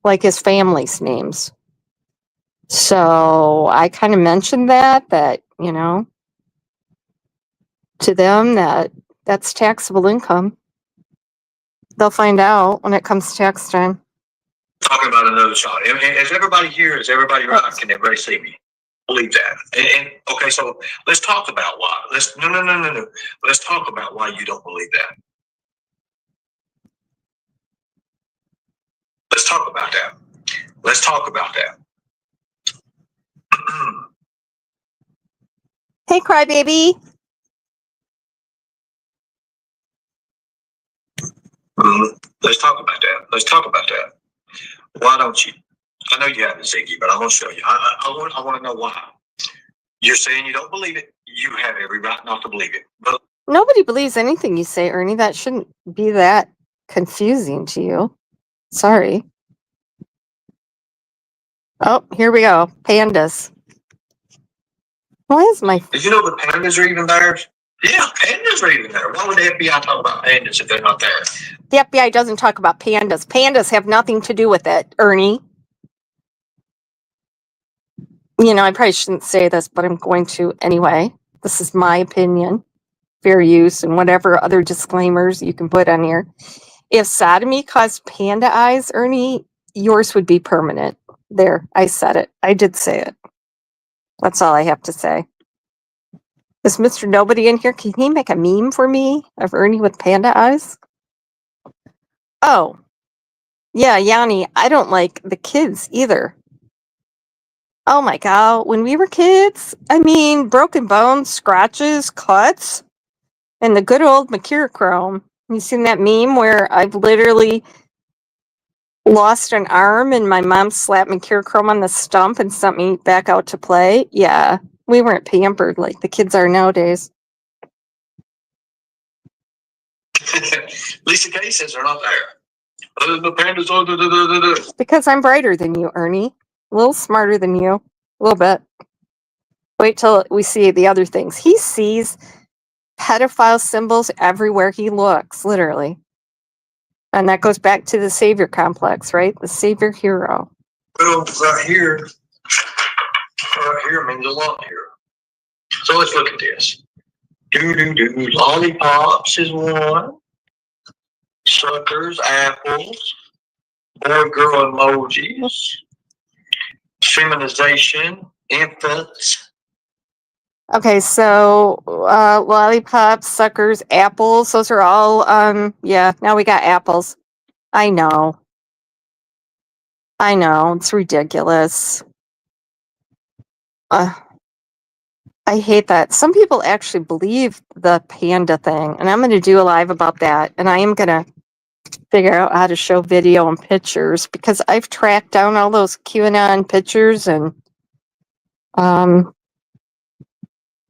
like his family's names. So I kind of mentioned that, you know, to them that's taxable income. They'll find out when it comes to tax time. Talking about another shot. Is everybody here? Is everybody right? Can everybody see me? Believe that. And okay, so let's talk about why. No. Let's talk about why you don't believe that. Let's talk about that. Hey, crybaby. Let's talk about that. Why don't you? I know you haven't, Ziggy, but I'm going to show you. I want to know why. You're saying you don't believe it. You have every right not to believe it. But nobody believes anything you say, Ernie. That shouldn't be that confusing to you. Sorry. Oh, here we go. Pandas. Why is my... Did you know the pandas are even there? Yeah, pandas are even there. Why would the FBI talk about pandas if they're not there? The FBI doesn't talk about pandas. Pandas have nothing to do with it, Ernie. You know, I probably shouldn't say this, but I'm going to anyway. This is my opinion. Fair use and whatever other disclaimers you can put on here. If sodomy caused panda eyes, Ernie, yours would be permanent. There, I said it. I did say it. That's all I have to say. Is Mr. Nobody in here? Can he make a meme for me of Ernie with panda eyes? Oh, yeah, Yanni, I don't like the kids either. Oh my God, when we were kids, I mean, broken bones, scratches, cuts, and the good old mercurochrome. You seen that meme where I've literally lost an arm and my mom slapped me chrome on the stump and sent me back out to play? Yeah, we weren't pampered like the kids are nowadays. Lisa Kay says they're not there. The pandas are Because I'm brighter than you, Ernie. A little smarter than you. A little bit. Wait till we see the other things. He sees pedophile symbols everywhere he looks, literally. And that goes back to the savior complex, right? The savior hero. Well, right here means a lot here. So let's look at this. Lollipops is one. Suckers, apples, boy girl emojis, feminization, infants. Okay, so lollipops, suckers, apples, those are all, yeah, now we got apples. I know, it's ridiculous. I hate that. Some people actually believe the panda thing, and I'm going to do a live about that, and I am going to figure out how to show video and pictures, because I've tracked down all those QAnon pictures and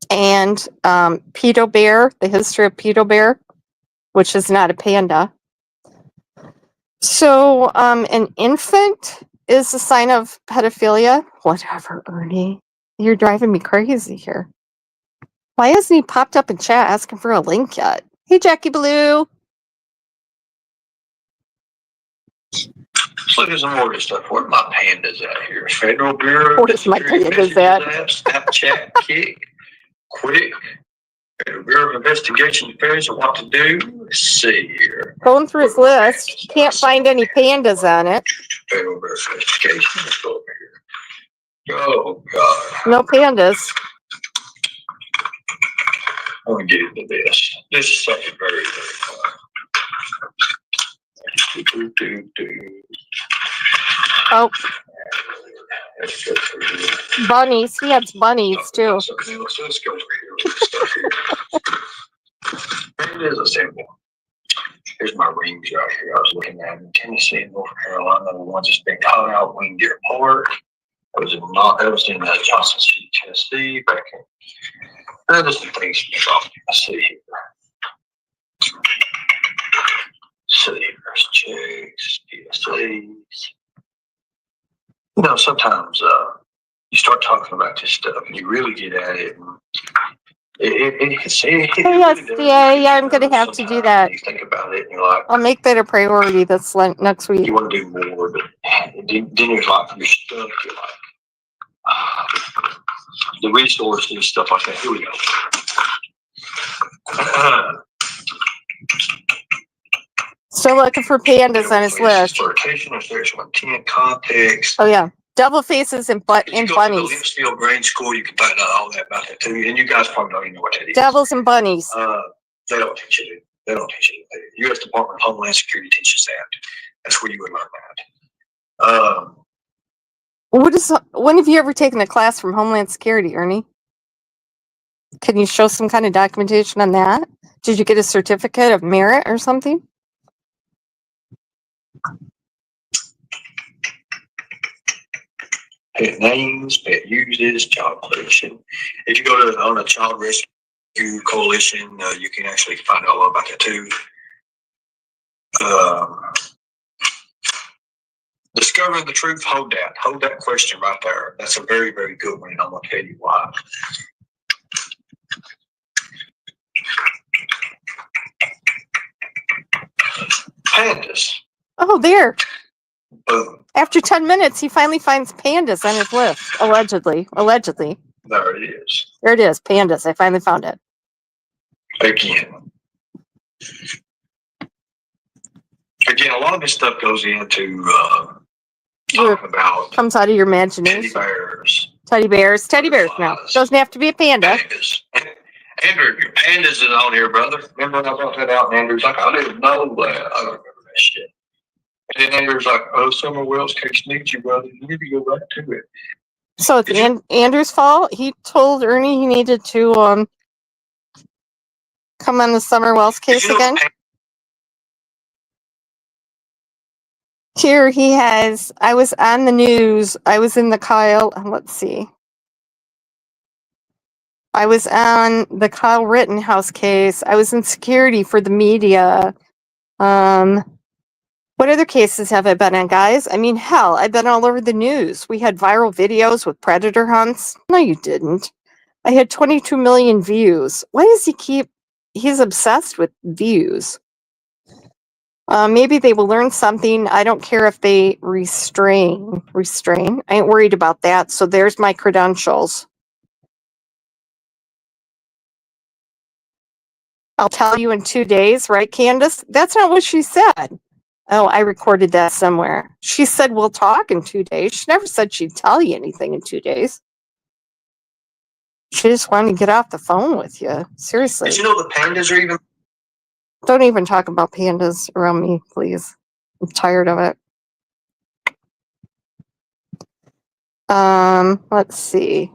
Pedo Bear, the history of Pedo Bear, which is not a panda. So, an infant is a sign of pedophilia. Whatever, Ernie. You're driving me crazy here. Why hasn't he popped up in chat asking for a link yet? Hey, Jackie Blue. Let's look at some more of this stuff. Where are my pandas at here? Federal Bureau. Where's my pandas at? Snapchat, Kick, Quick. Federal Bureau of Investigation Affairs on what to do. Let's see here. Going through his list. Can't find any pandas on it. Federal Bureau of Investigation. Let's go over here. Oh, God. No pandas. I want to get into this. This is something very, very fun. Oh, Let's go through here. bunnies. He has bunnies too. Let's go over here with this stuff here. It is a symbol. Here's my rings right here. I was looking at in Tennessee and North Carolina. The ones that's been caught out Wing Deer Park. That was in Johnson City, Tennessee, back in. And there's some things from Tennessee here. See, there's checks, PSAs. You know, sometimes you start talking about this stuff and you really get at it. And Yes, yeah, I'm going to have to do that. You think about it and you're like, I'll make that a priority this next week. you want to do more, but then you're like, your stuff, you're like, the resources, stuff like that. Here we go. Still looking for pandas on his list. Flirtation, sexual intent, context. Oh yeah, devil faces and bunnies. To the Limpsfield Grade School, you can find out all that about that too. And you guys probably don't even know what that is. Devils and bunnies. They don't teach you. They don't teach you. The U.S. Department of Homeland Security teaches that. That's where you would learn that. When have you ever taken a class from Homeland Security, Ernie? Can you show some kind of documentation on that? Did you get a certificate of merit or something? Pet names, pet uses, child collection. If you go on a child rescue coalition, you can actually find out all about that too. Discovering the truth, hold that question right there. That's a very, very good one, and I'm going to tell you why. Pandas. Oh, there. Boom. After 10 minutes, he finally finds pandas on his list. Allegedly. There it is. There it is. Pandas. I finally found it. Again, a lot of this stuff goes into talking about comes out of your imagination. Teddy bears now. Doesn't have to be a panda. Pandas. Andrew, your pandas is on here, brother. Remember when I brought that out and Andrew's like, I didn't know that. I don't remember that shit. And then Andrew's like, oh, Summer Wells case needs you, brother. You need to go back to it. So it's Andrew's fault. He told Ernie he needed to come on the Summer Wells case again. Here he has, I was on the news. I was in the let's see. I was on the Kyle Rittenhouse case. I was in security for the media. What other cases have I been on, guys? I mean, hell, I've been all over the news. We had viral videos with predator hunts. No, you didn't. I had 22 million views. Why does he's obsessed with views. Maybe they will learn something. I don't care if they restrain. I ain't worried about that. So there's my credentials. I'll tell you in 2 days, right, Candace? That's not what she said. Oh, I recorded that somewhere. She said we'll talk in 2 days. She never said she'd tell you anything in 2 days. She just wanted to get off the phone with you. Seriously. Did you know the pandas are even? Don't even talk about pandas around me, please. I'm tired of it. Let's see.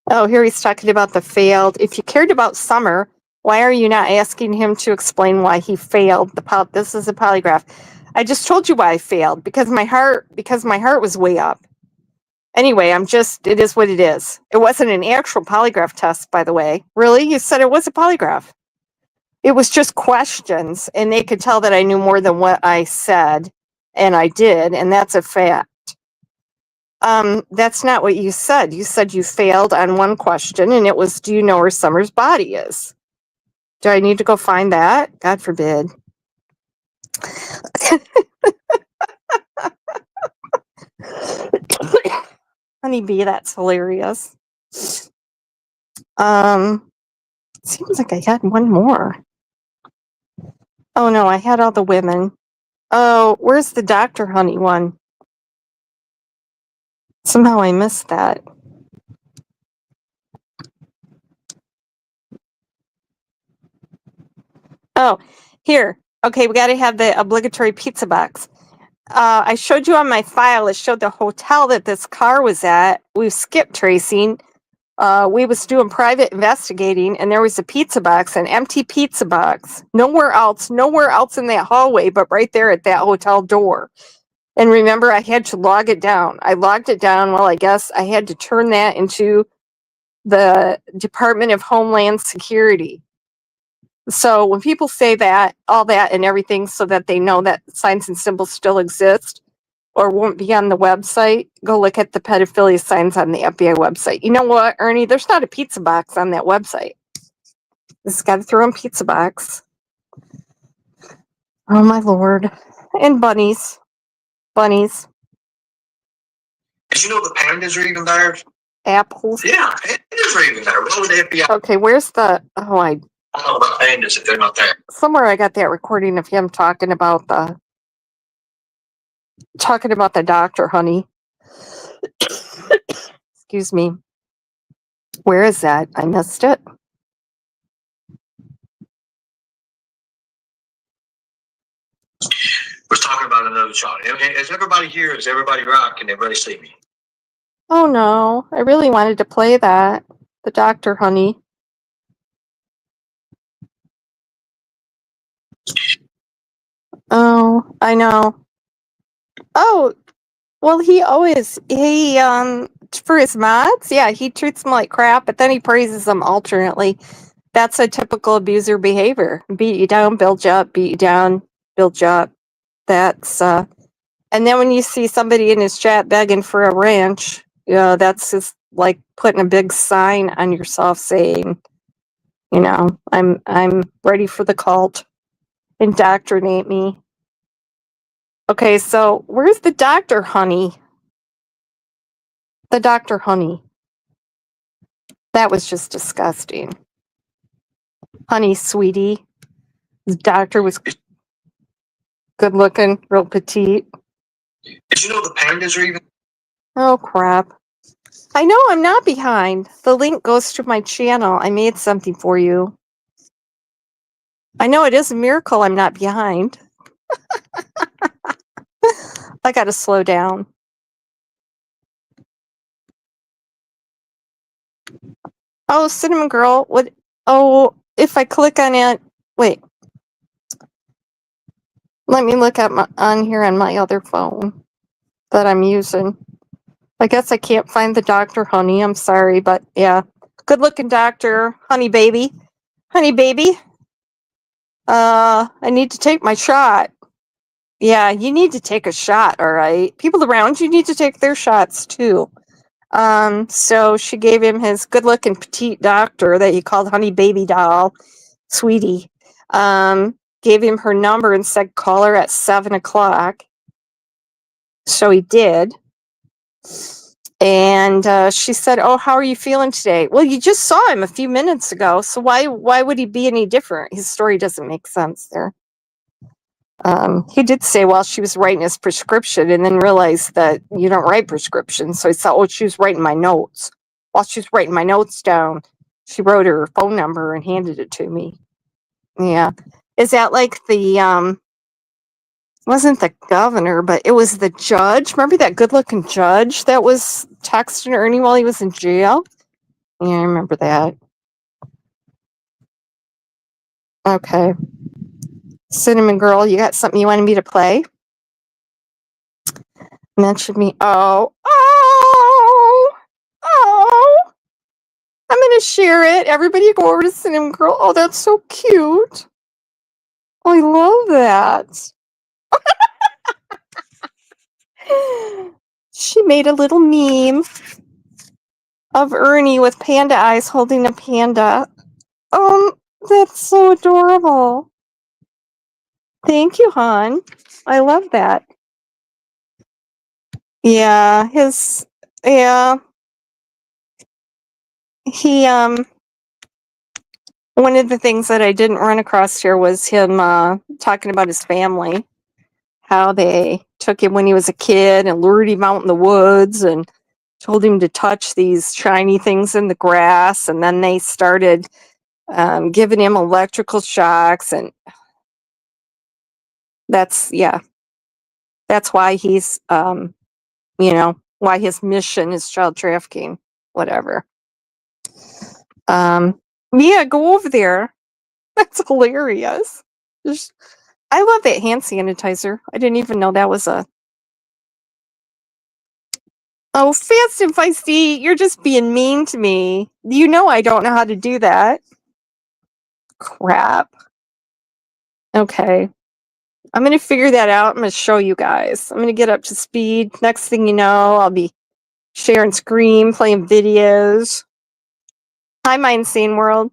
Oh, here he's talking about the failed. If you cared about Summer, why are you not asking him to explain why he failed this is a polygraph. I just told you why I failed, because my heart was way up. Anyway, it is what it is. It wasn't an actual polygraph test, by the way. Really? You said it was a polygraph. It was just questions, and they could tell that I knew more than what I said, and I did, and that's a fact. That's not what you said. You said you failed on one question, and it was, do you know where Summer's body is? Do I need to go find that? God forbid. Honeybee, that's hilarious. Seems like I had one more. Oh no, I had all the women. Oh, where's the Dr. Honey one? Somehow I missed that. Oh, here. Okay, we got to have the obligatory pizza box. I showed you on my file. It showed the hotel that this car was at. We skipped tracing. We was doing private investigating, and there was a pizza box, an empty pizza box. Nowhere else in that hallway, but right there at that hotel door. And remember, I had to log it down. I logged it down. Well, I guess I had to turn that into the Department of Homeland Security. So when people say that, all that and everything, so that they know that signs and symbols still exist or won't be on the website, go look at the pedophilia signs on the FBI website. You know what, Ernie? There's not a pizza box on that website. This got to throw in pizza box. Oh, my Lord. And bunnies. Bunnies. Did you know the pandas are even there? Apples. Yeah, pandas are even there. Why would the FBI? Okay, where's the... Oh, I don't know about pandas if they're not there. Somewhere I got that recording of him talking about the doctor, honey. Excuse me. Where is that? I missed it. We're talking about another shot. Is everybody here? Is everybody rock? Can everybody see me? Oh no, I really wanted to play that. The doctor, honey. Oh, I know. Oh, well, for his mods, yeah, he treats them like crap, but then he praises them alternately. That's a typical abuser behavior. Beat you down, build you up, beat you down, build you up. That's, and then when you see somebody in his chat begging for a ranch, that's just like putting a big sign on yourself saying, I'm ready for the cult. Indoctrinate me. Okay, so where's the doctor, honey? The doctor, honey. That was just disgusting. Honey, sweetie. The doctor was good looking, real petite. Did you know the pandas are even? Oh, crap. I know I'm not behind. The link goes to my channel. I made something for you. I know it is a miracle I'm not behind. I gotta slow down. Oh, Cinnamon Girl, what? Oh, if I click on it, wait, Let me look at on here on my other phone that I'm using. I guess I can't find the Dr. Honey. I'm sorry, but yeah. Good looking doctor, honey baby. Honey baby. I need to take my shot. Yeah, you need to take a shot, all right? People around you need to take their shots too. So she gave him his good looking petite doctor that he called honey baby doll, sweetie. Gave him her number and said call her at 7:00. So he did. And she said, "Oh, how are you feeling today?" Well, you just saw him a few minutes ago, so why would he be any different? His story doesn't make sense there. He did say while she was writing his prescription, and then realized that you don't write prescriptions. So he thought, "Oh, she was writing my notes." While she was writing my notes down, she wrote her phone number and handed it to me. Yeah, is that like the wasn't the governor, but it was the judge. Remember that good-looking judge that was texting Ernie while he was in jail? Yeah, I remember that. Okay. Cinnamon Girl, you got something you wanted me to play? Mention me. Oh. I'm going to share it. Everybody go over to Cinnamon Girl. Oh, that's so cute. Oh, I love that. She made a little meme of Ernie with panda eyes holding a panda. That's so adorable. Thank you, hon. I love that. Yeah, he, one of the things that I didn't run across here was him, talking about his family. How they took him when he was a kid and lured him out in the woods and told him to touch these shiny things in the grass, and then they started giving him electrical shocks, and that's why he's why his mission is child trafficking, whatever. Yeah, go over there. That's hilarious. I love that hand sanitizer. I didn't even know that was a. Oh, Fast and Feisty, you're just being mean to me. You know I don't know how to do that. Crap. Okay. I'm going to figure that out. I'm going to show you guys. I'm going to get up to speed. Next thing you know, I'll be sharing screen, playing videos. Hi, Mind Scene World.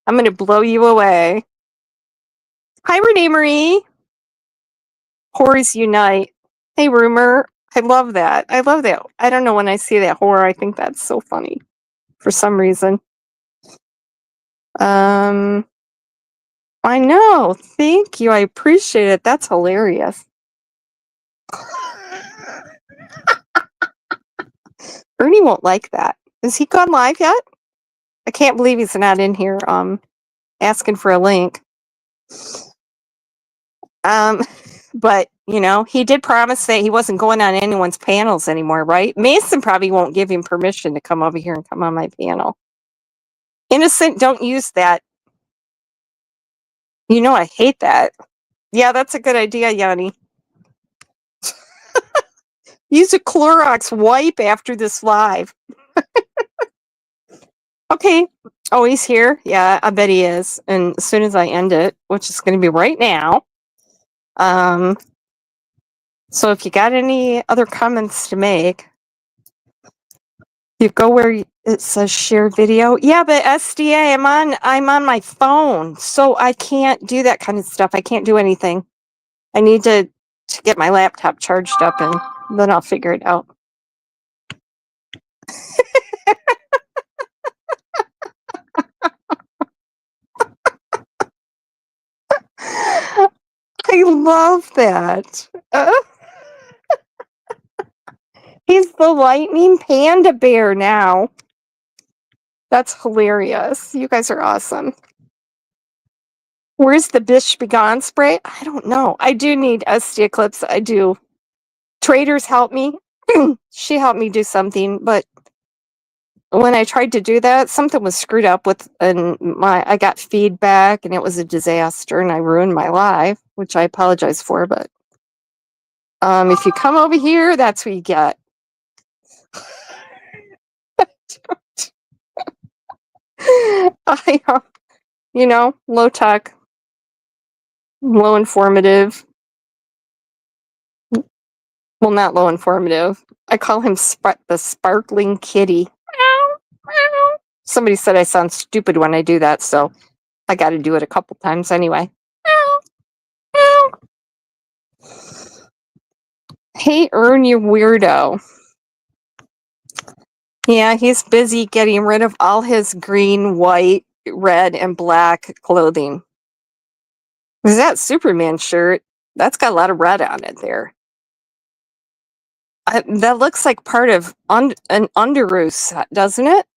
I'm going to blow you away. Hi, Renee Marie. Horrors Unite. Hey, Rumor. I love that. I love that. I don't know, when I see that horror, I think that's so funny for some reason. I know. Thank you. I appreciate it. That's hilarious. Ernie won't like that. Has he gone live yet? I can't believe he's not in here asking for a link. But he did promise that he wasn't going on anyone's panels anymore, right? Mason probably won't give him permission to come over here and come on my panel. Innocent, don't use that. I hate that. Yeah, that's a good idea, Yanni. Use a Clorox wipe after this live. Okay. Oh, he's here? Yeah, I bet he is. And as soon as I end it, which is going to be right now. So if you got any other comments to make, you go where it says share video. Yeah, but SDA, I'm on my phone, so I can't do that kind of stuff. I can't do anything. I need to get my laptop charged up, and then I'll figure it out. I love that. He's the lightning panda bear now. That's hilarious. You guys are awesome. Where's the Bish Begone spray? I don't know. I do need SD clips. I do. Traders help me. She helped me do something, but when I tried to do that, something was screwed up with, and I got feedback, and it was a disaster, and I ruined my life. which I apologize for, but if you come over here, that's what you get. Low tech, low informative. Well, not low informative. I call him the sparkling kitty. Somebody said I sound stupid when I do that, so I got to do it a couple times anyway. Hey, Ernie, you weirdo. Yeah, he's busy getting rid of all his green, white, red, and black clothing. Is that Superman shirt? That's got a lot of red on it there. That looks like part of an Underoos set, doesn't it?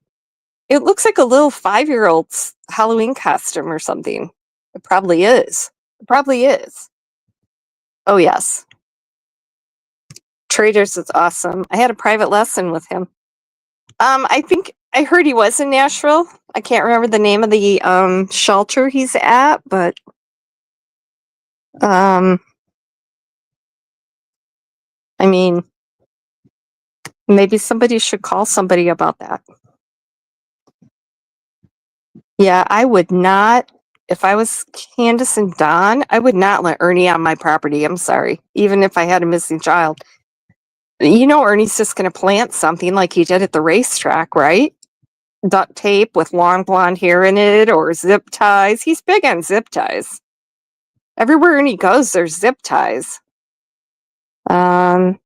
It looks like a little 5-year-old's Halloween costume or something. It probably is. It probably is. Oh, yes. Traders is awesome. I had a private lesson with him. I think I heard he was in Nashville. I can't remember the name of the shelter he's at, but I mean, maybe somebody should call somebody about that. Yeah, I would not. If I was Candace and Don, I would not let Ernie on my property. I'm sorry. Even if I had a missing child. Ernie's just going to plant something like he did at the racetrack, right? Duct tape with long blonde hair in it, or zip ties. He's big on zip ties. Everywhere Ernie goes, there's zip ties. Wonder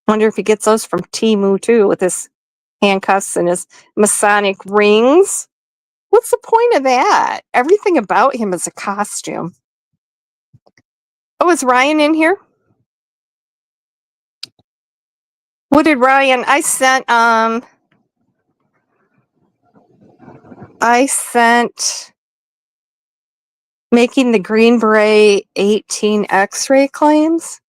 if he gets those from Temu too, with his handcuffs and his Masonic rings. What's the point of that? Everything about him is a costume. Oh, is Ryan in here? What did Ryan? I sent making the Green Beret 18 X-ray claims.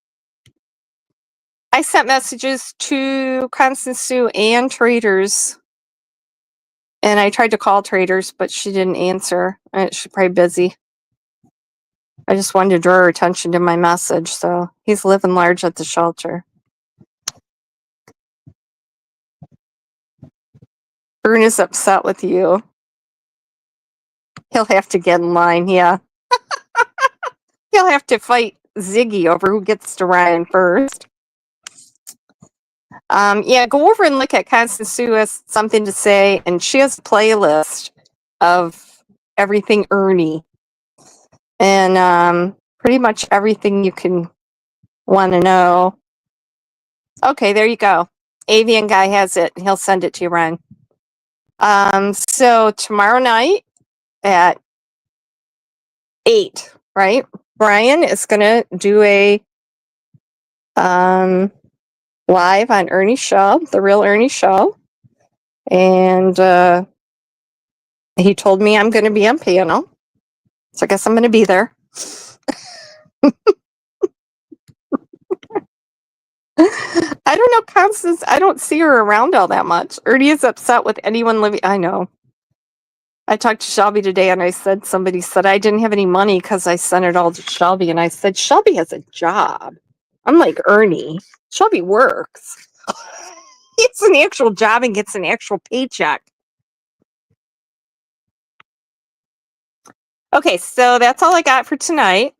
I sent messages to Constance Sue and Traders. And I tried to call Traders, but she didn't answer. She's probably busy. I just wanted to draw her attention to my message. So he's living large at the shelter. Ern is upset with you. He'll have to get in line, yeah. He'll have to fight Ziggy over who gets to Ryan first. Yeah, go over and look at Constance Sue has something to say, and she has a playlist of everything Ernie. And pretty much everything you can want to know. Okay, there you go. Avian guy has it. He'll send it to you, Ryan. So tomorrow night at 8, right? Brian is gonna do a live on Ernie's show, The Real Ernie Show. And he told me I'm gonna be on panel. So I guess I'm gonna be there. I don't know, Constance. I don't see her around all that much. Ernie is upset with anyone living. I know. I talked to Shelby today, and somebody said I didn't have any money because I sent it all to Shelby. And I said, Shelby has a job. Unlike Ernie, Shelby works. It's an actual job and gets an actual paycheck. Okay, so that's all I got for tonight.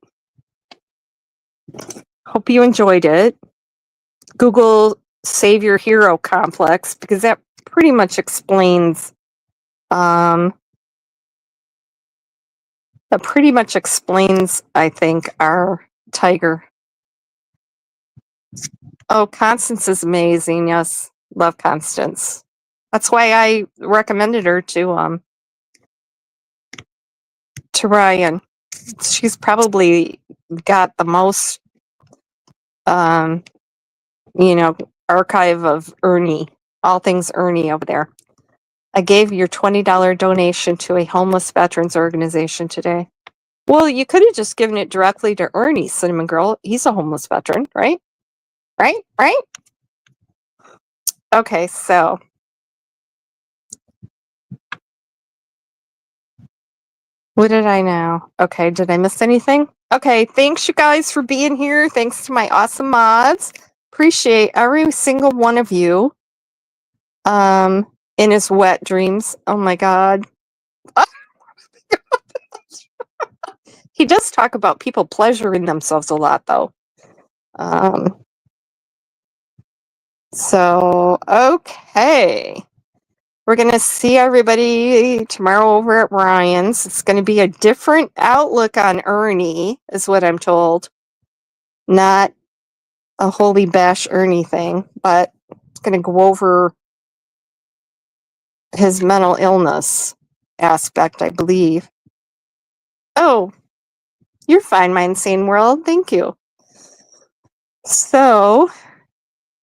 Hope you enjoyed it. Google Savior Hero Complex, because that pretty much explains I think, our tiger. Oh, Constance is amazing. Yes, love Constance. That's why I recommended her to Ryan. She's probably got the most archive of Ernie, all things Ernie over there. I gave your $20 donation to a homeless veterans organization today. Well, you could have just given it directly to Ernie, Cinnamon Girl. He's a homeless veteran, right? Right? Okay, so What did I know? Okay, did I miss anything? Okay, thanks you guys for being here. Thanks to my awesome mods. Appreciate every single one of you. In his wet dreams. Oh my god. He does talk about people pleasuring themselves a lot though. So okay. We're going to see everybody tomorrow over at Ryan's. It's going to be a different outlook on Ernie, is what I'm told. Not a holy bash Ernie thing, but it's going to go over his mental illness aspect, I believe. Oh, you're fine, my insane world. Thank you. So,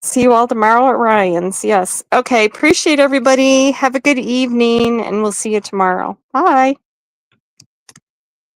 see you all tomorrow at Ryan's. Yes. Okay. Appreciate everybody. Have a good evening, and we'll see you tomorrow. Bye.